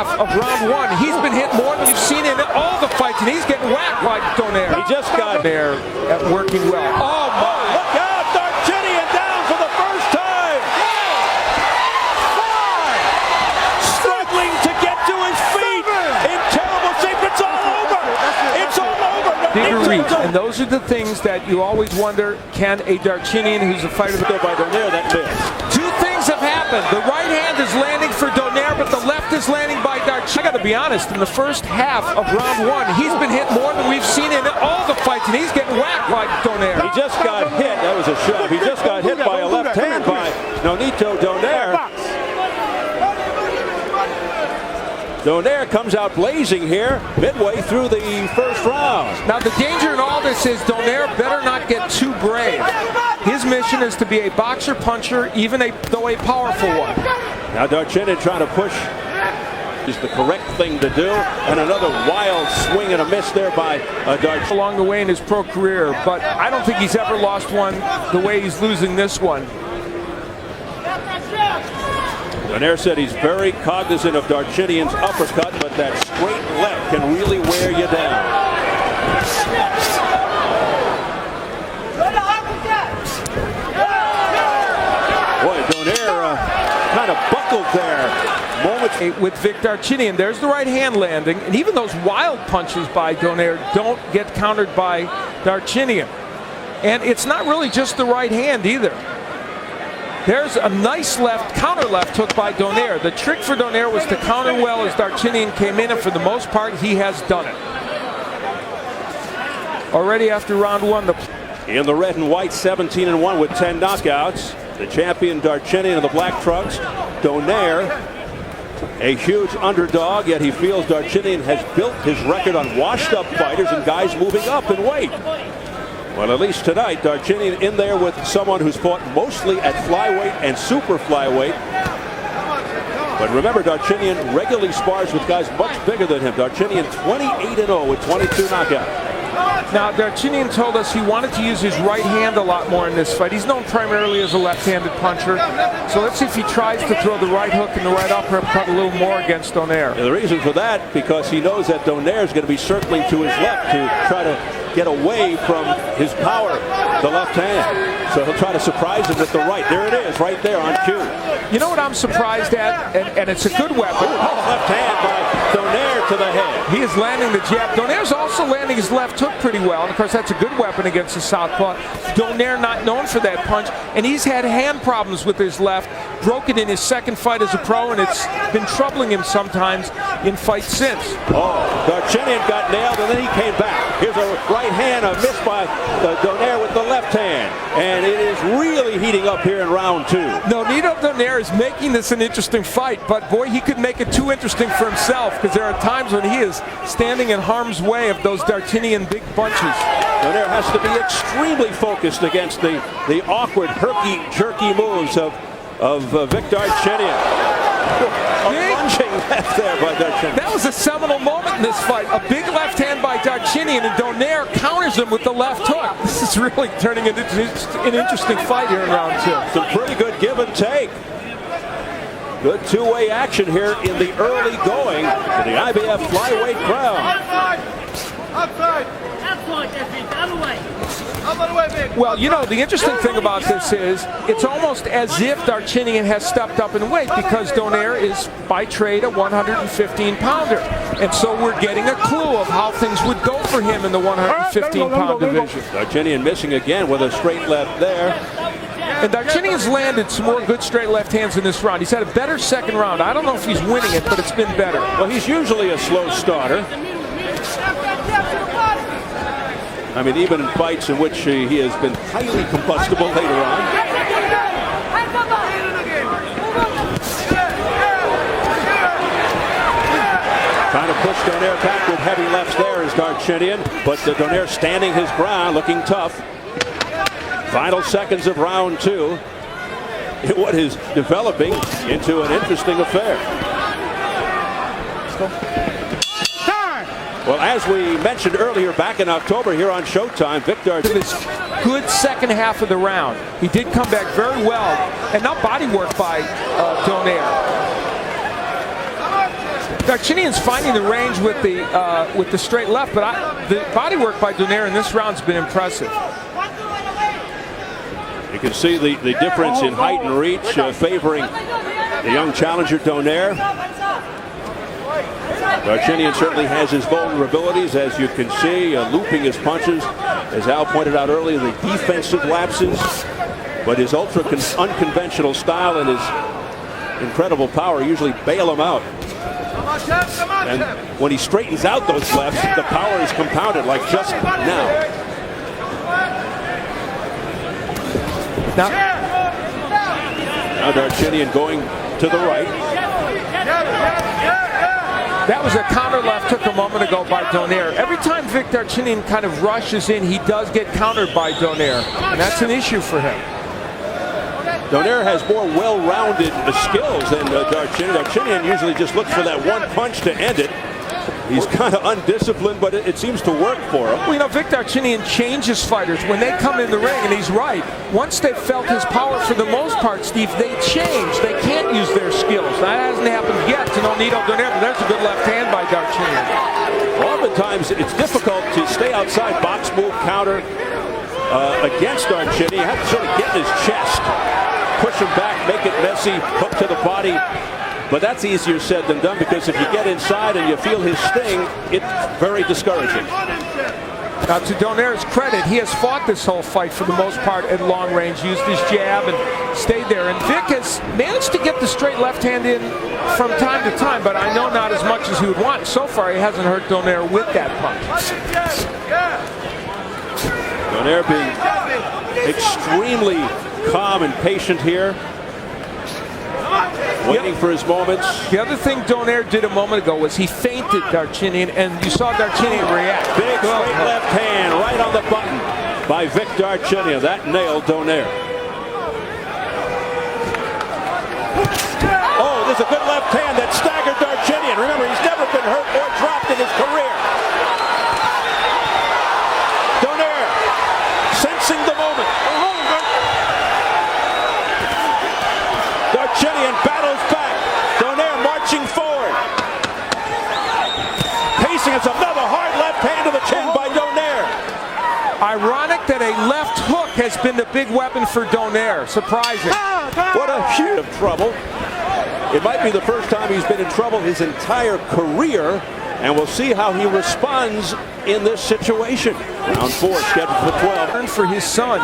half of round one, he's been hit more than we've seen in all the fights, and he's getting whacked by Donaire. He just got there at working well. Oh, my. Look out! Darchinian down for the first time! Struggling to get to his feet! In terrible shape. It's all over! It's all over! Bigger reach, and those are the things that you always wonder, can a Darchinian who's a fighter go by Donaire that missed? Two things have happened. The right hand is landing for Donaire, but the left is landing by Darchinian. I got to be honest, in the first half of round one, he's been hit more than we've seen in all the fights, and he's getting whacked by Donaire. He just got hit. That was a shove. He just got hit by a left hand by Nonito Donaire. Donaire comes out blazing here midway through the first round. Now the danger in all this is Donaire better not get too brave. His mission is to be a boxer puncher, even though a powerful one. Now Darchinian trying to push is the correct thing to do, and another wild swing and a miss there by Darchinian. Along the way in his pro career, but I don't think he's ever lost one the way he's losing this one. Donaire said he's very cognizant of Darchinian's uppercut, but that straight left can really wear you down. Boy, Donaire kind of buckled there. Moments with Vic Darchinian, there's the right hand landing, and even those wild punches by Donaire don't get countered by Darchinian. And it's not really just the right hand either. There's a nice counter left hook by Donaire. The trick for Donaire was to counter well as Darchinian came in, and for the most part, he has done it. Already after round one, in the red and white, 17-1 with 10 knockouts. The champion Darchinian of the Black Trunks. Donaire, a huge underdog, yet he feels Darchinian has built his record on washed-up fighters and guys moving up in weight. Well, at least tonight, Darchinian in there with someone who's fought mostly at flyweight and super flyweight. But remember, Darchinian regularly spars with guys much bigger than him. Darchinian 28-0 with 22 knockouts. Now, Darchinian told us he wanted to use his right hand a lot more in this fight. He's known primarily as a left-handed puncher. So let's see if he tries to throw the right hook and the right uppercut a little more against Donaire. And the reason for that, because he knows that Donaire is going to be circling to his left to try to get away from his power, the left hand. So he'll try to surprise him with the right. There it is, right there on cue. You know what I'm surprised at? And it's a good weapon. Left hand by Donaire to the head. He is landing the jab. Donaire's also landing his left hook pretty well. And of course, that's a good weapon against the southpaw. Donaire not known for that punch. And he's had hand problems with his left. Broken in his second fight as a pro, and it's been troubling him sometimes in fights since. Oh, Darchinian got nailed, and then he came back. Here's a right hand, a miss by Donaire with the left hand. And it is really heating up here in round two. Nonito Donaire is making this an interesting fight, but boy, he could make it too interesting for himself, because there are times when he is standing in harm's way of those Darchinian big punches. Donaire has to be extremely focused against the awkward, herky-jerky moves of Vic Darchinian. Lunging left there by Darchinian. That was a seminal moment in this fight. A big left hand by Darchinian, and Donaire counters him with the left hook. This is really turning into an interesting fight here in round two. Some pretty good give and take. Good two-way action here in the early going to the IBF flyweight crown. Outside. Well, you know, the interesting thing about this is it's almost as if Darchinian has stepped up in weight, because Donaire is by trade a 115-pounder. And so we're getting a clue of how things would go for him in the 115-pound division. Darchinian missing again with a straight left there. And Darchinian's landed some more good straight left hands in this round. He's had a better second round. I don't know if he's winning it, but it's been better. Well, he's usually a slow starter. I mean, even in fights in which he has been highly combustible later on. Trying to push Donaire back with heavy lefts there is Darchinian, but Donaire standing his ground, looking tough. Final seconds of round two. What is developing into an interesting affair. Well, as we mentioned earlier, back in October here on Showtime, Vic Darchinian. Good second half of the round. He did come back very well, and now body work by Donaire. Darchinian's finding the range with the straight left, but the body work by Donaire in this round's been impressive. You can see the difference in height and reach favoring the young challenger Donaire. Darchinian certainly has his vulnerabilities, as you can see, looping his punches. As Al pointed out earlier, the defensive lapses, but his unconventional style and his incredible power usually bail him out. And when he straightens out those lefts, the power is compounded, like just now. Now Darchinian going to the right. That was a counter left took a moment ago by Donaire. Every time Vic Darchinian kind of rushes in, he does get countered by Donaire, and that's an issue for him. Donaire has more well-rounded skills than Darchinian. Darchinian usually just looks for that one punch to end it. He's kind of undisciplined, but it seems to work for him. Well, you know, Vic Darchinian changes fighters when they come in the ring, and he's right. Once they've felt his power for the most part, Steve, they change. They can't use their skills. That hasn't happened yet to Nonito Donaire, but there's a good left hand by Darchinian. Oftentimes, it's difficult to stay outside box move counter against Darchinian. You have to sort of get in his chest, push him back, make it messy, hook to the body. But that's easier said than done, because if you get inside and you feel his sting, it's very discouraging. Now, to Donaire's credit, he has fought this whole fight for the most part at long range, used his jab and stayed there. And Vic has managed to get the straight left hand in from time to time, but I know not as much as he would want. So far, he hasn't hurt Donaire with that punch. Donaire being extremely calm and patient here, waiting for his moments. The other thing Donaire did a moment ago was he feinted Darchinian, and you saw Darchinian react. Big straight left hand right on the button by Vic Darchinian. That nailed Donaire. Oh, there's a good left hand that staggered Darchinian. Remember, he's never been hurt or dropped in his career. Donaire sensing the moment. Darchinian battles back. Donaire marching forward. Pacing. It's another hard left hand to the chin by Donaire. Ironic that a left hook has been the big weapon for Donaire. Surprising. What a huge of trouble. It might be the first time he's been in trouble his entire career, and we'll see how he responds in this situation. Round 4 scheduled for 12. And for his son.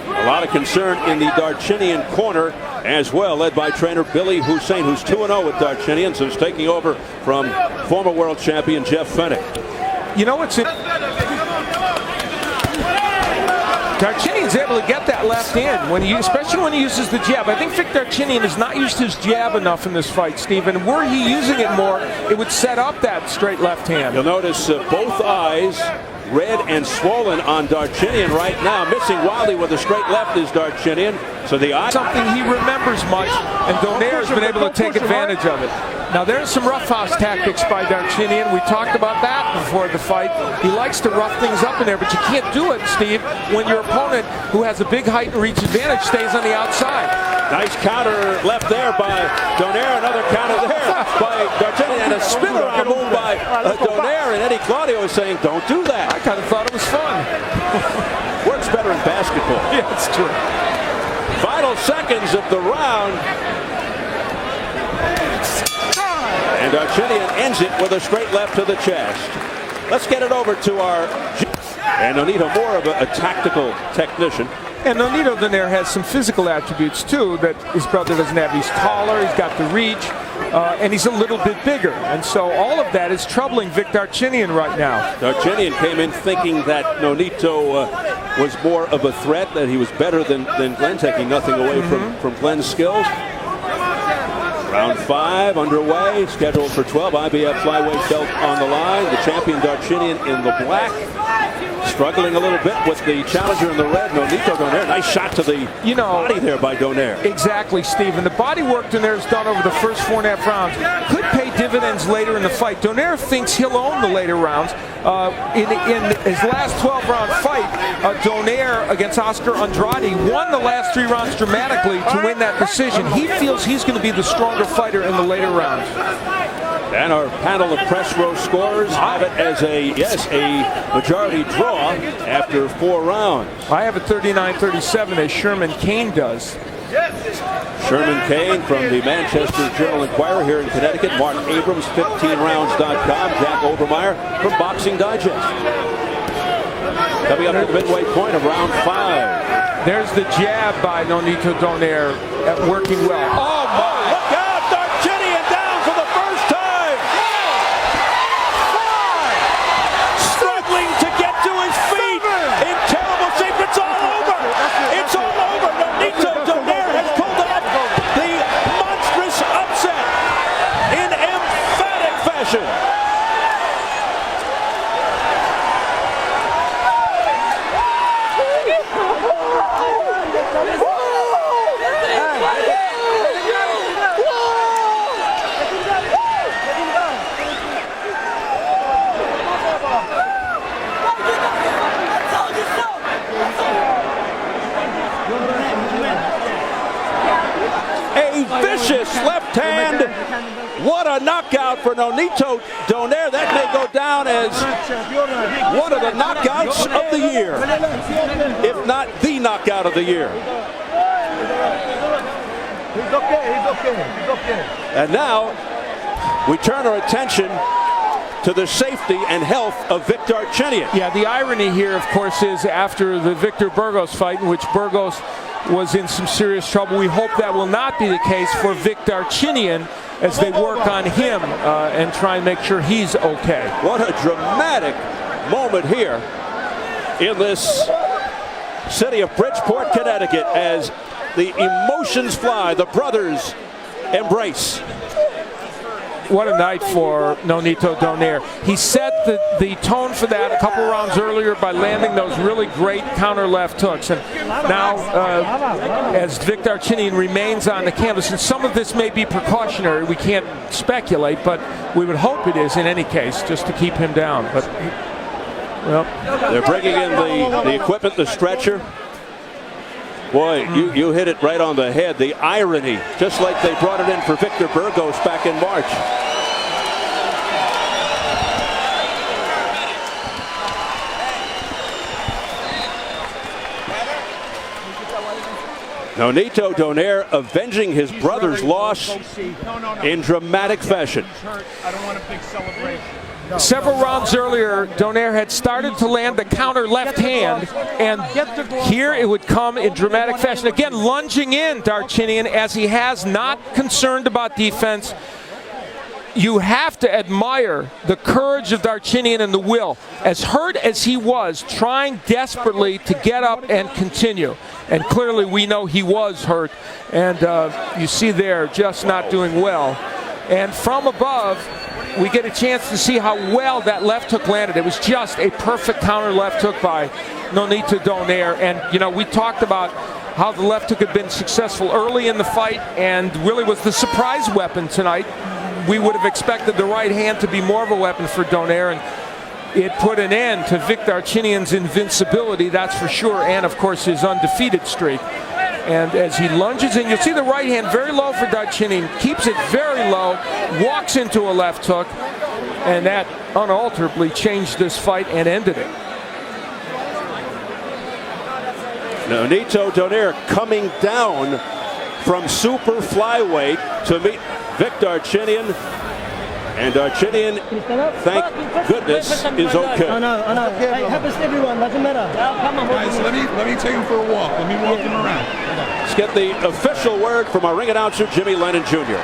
A lot of concern in the Darchinian corner as well, led by trainer Billy Hussein, who's 2-0 with Darchinian, so he's taking over from former world champion Jeff Fenech. You know what's Darchinian's able to get that left in, especially when he uses the jab. I think Vic Darchinian has not used his jab enough in this fight, Stephen. Were he using it more, it would set up that straight left hand. You'll notice both eyes red and swollen on Darchinian right now. Missing wildly with a straight left is Darchinian. So the eye. Something he remembers much, and Donaire has been able to take advantage of it. Now there's some roughhouse tactics by Darchinian. We talked about that before the fight. He likes to rough things up in there, but you can't do it, Steve, when your opponent, who has a big height and reach advantage, stays on the outside. Nice counter left there by Donaire. Another counter there by Darchinian, and a spin-around move by Donaire. And Eddie Claudio is saying, don't do that. I kind of thought it was fun. Works better in basketball. Yeah, it's true. Final seconds of the round. And Darchinian ends it with a straight left to the chest. Let's get it over to our... And Nonito, more of a tactical technician. And Nonito Donaire has some physical attributes, too, that his brother doesn't have. He's taller, he's got the reach, and he's a little bit bigger. And so all of that is troubling Vic Darchinian right now. Darchinian came in thinking that Nonito was more of a threat, that he was better than Glenn, taking nothing away from Glenn's skills. Round 5 underway, scheduled for 12. IBF flyweight belt on the line. The champion Darchinian in the black. Struggling a little bit with the challenger in the red, Nonito Donaire. Nice shot to the body there by Donaire. Exactly, Stephen. The body work Donaire's done over the first 4.5 rounds could pay dividends later in the fight. Donaire thinks he'll own the later rounds. In his last 12-round fight, Donaire against Oscar Andrade won the last 3 rounds dramatically to win that decision. He feels he's going to be the stronger fighter in the later rounds. And our panel of press row scorers have it as a majority draw after 4 rounds. I have it 39-37 as Sherman Cain does. Sherman Cain from the Manchester Journal-Inquirer here in Connecticut. Mark Abrams, 15rounds.com. Jack Obermeyer from Boxing Digest. Coming up to the midway point of round 5. There's the jab by Nonito Donaire working well. Oh my! Look out! Darchinian down for the first time! Struggling to get to his feet! In terrible shape. It's all over! It's all over! Nonito Donaire has pulled off the monstrous upset in emphatic fashion. Vicious left hand. What a knockout for Nonito Donaire. That may go down as one of the knockouts of the year, if not the knockout of the year. He's okay. And now we turn our attention to the safety and health of Vic Darchinyan. Yeah, the irony here, of course, is after the Victor Burgos fight, in which Burgos was in some serious trouble. We hope that will not be the case for Vic Darchinyan as they work on him and try and make sure he's okay. What a dramatic moment here in this city of Bridgeport, Connecticut, as the emotions fly, the brothers embrace. What a night for Nonito Donaire. He set the tone for that a couple rounds earlier by landing those really great counter left hooks. And now, as Vic Darchinyan remains on the canvas, and some of this may be precautionary, we can't speculate, but we would hope it is in any case, just to keep him down. But, well, they're bringing in the equipment, the stretcher. Boy, you hit it right on the head. The irony, just like they brought it in for Victor Burgos back in March. Nonito Donaire avenging his brother's loss in dramatic fashion. I don't want a big celebration. Several rounds earlier, Donaire had started to land the counter left hand, and here it would come in dramatic fashion. Again, lunging in Darchinyan as he has, not concerned about defense. You have to admire the courage of Darchinyan and the will. As hurt as he was, trying desperately to get up and continue. And clearly we know he was hurt, and you see there just not doing well. And from above, we get a chance to see how well that left hook landed. It was just a perfect counter left hook by Nonito Donaire. And, you know, we talked about how the left hook had been successful early in the fight and really was the surprise weapon tonight. We would have expected the right hand to be more of a weapon for Donaire, and it put an end to Vic Darchinyan's invincibility, that's for sure, and, of course, his undefeated streak. And as he lunges in, you'll see the right hand very low for Darchinyan, keeps it very low, walks into a left hook, and that unalterably changed this fight and ended it. Nonito Donaire coming down from super flyweight to meet Vic Darchinyan. And Darchinyan, thank goodness, is okay. No. It happens to everyone, doesn't matter. Guys, let me take him for a walk. Let me walk him around. Let's get the official word from our ring announcer, Jimmy Lennon Jr.